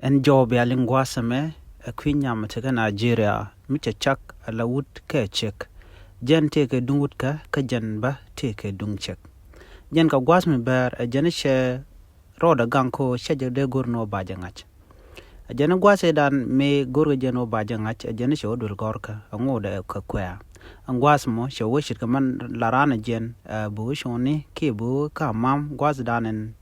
en job ya lingwasame kueen Nyami te Nigeria miche chak la wut ke chek jen teke dungut ka jen ba teke dung chek jen ka gwas mi ber jen she roda ganko sheje de gurno bajangach jen gwase dan me gurgo jeno bajangach jen she odul gorka ngoda ka kwa angwas mo she wishit ka man larana jen bu shoni ke bu ka mam gwas danen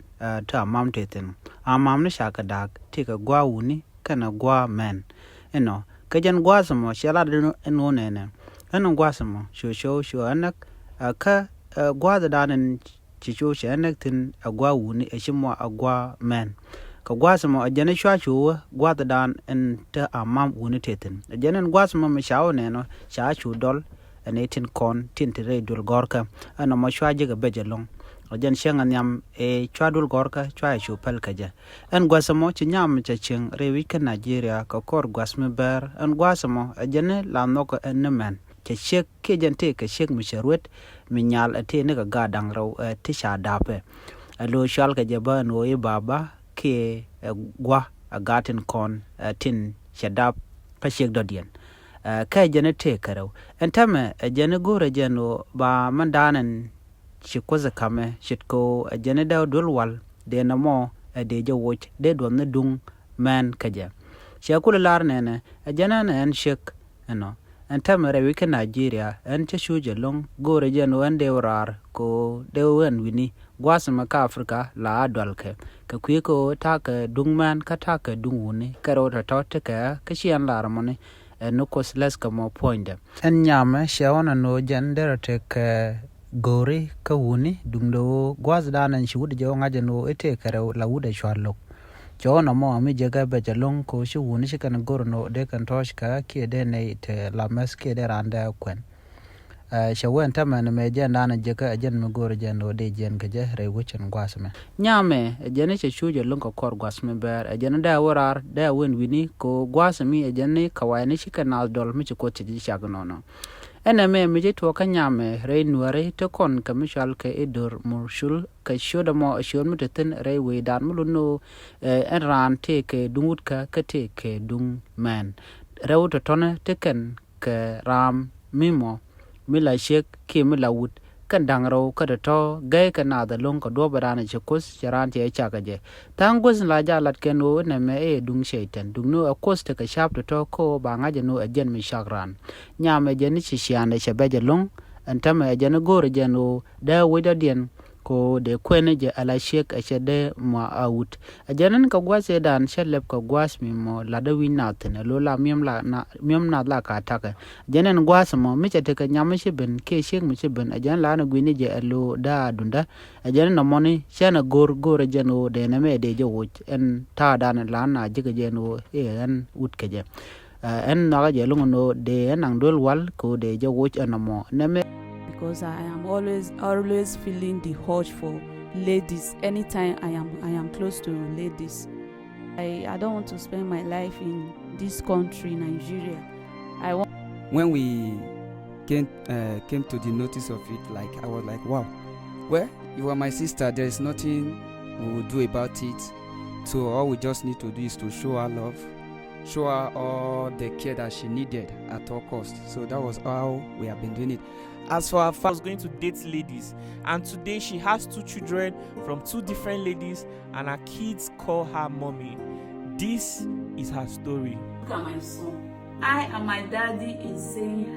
ta mam teten amam ne shaka dag teke gwa wuni kana gwa men ka jan gwasamo shela no nene gwasamo sho anak ka gwada danen chicho anak tin agwa wuni shimo agwa men ka gwasamo ajane shwa gwada dan en ta amam wuni teten ajane gwasamo me shawo neno sha chu dol anetin kon tintire dul gorka mo shwa je ga bejelong ojan shenga nyam chwadul gorka chwa chu pelkaja en gwasamo chi nyam cha ching rewi ka Nigeria ka kor gwasme ber en gwasamo ajane la noko enmen cha shek ke jante ka shek misharwet minyal ate ne ga gadang raw tisha dape alo shal ka jaba no e baba ke gwa agatin kon tin shadap ka shek dodien ka jane te karaw entame ajane gore jano ba mandanen shikoza kame shitko ajane da dulwal de namo de jawoch de don ne dung man kaja shakula lar nene ajana en shik entamere wike Nigeria en chashuje long gore jeno ende orar ko de wen wini gwasma ka Afrika la adwalke ka kwiko taka dungman ka taka dunguni karota toteka ka shian larmone no kosles ka mo poinde en Nyami shawana no jendere tek gore ka wuni dungdo gwazdanan shude jo ngajeno ete kare la wude shwalok jona mo mi jega bejalong ko shi wuni shi kan gorno de kan toshka ke de ne te la meske de randa kwen shawen taman me jenda na jeka ajen me gore jendo de jen gaje re wuchen gwasme Nyami jene che shuje lonko kor gwasme ber ajene da worar da wen wini ko gwasmi ajene kawani shi kan dol mi ko ti shagnono eneme mi to ka Nyami re nuare to kon kamishal ke edur murshul ka shoda mo shon muteten re we dan muluno en ran te ke dungut ka te ke dung man rew to tone teken ke ram mimo mila shek ke mila wut kan dangro ka to gay ka na da long ko do barana chekos charan te chakaje tangos la jalat ken o ne me dung shaitan dung no akos te ka shap to ko ba ngaje no ajen mi shakran Nyami jeni chi shiane shabeje long antama ajene gore jeno da weda dien ko de kueen je ala shek achede ma out ajenen ka gwase dan shelep ka gwas mi mo la da winatne lo la miem na la ka taka jenen gwas mo mi chete ka Nyami shiben ke shek mi shiben ajen la na gwini je lo da dunda ajenen no moni shana gore jeno de na me de je wuch en ta dan la na je jeno en ut ke je en na je lungo de en dol wal ko de je wuch en mo neme because I am always feeling the urge for ladies anytime I am close to ladies. I don't want to spend my life in this country, Nigeria. When we came to the notice of it, like I was like, wow, well, you are my sister, there is nothing we will do about it. So all we just need to do is to show her love, show her all the care that she needed at all costs. So that was how we have been doing it. As for her father, was going to date ladies, and today she has 2 children from 2 different ladies, and her kids call her mommy. This is her story. Look at my son. I and my daddy is saying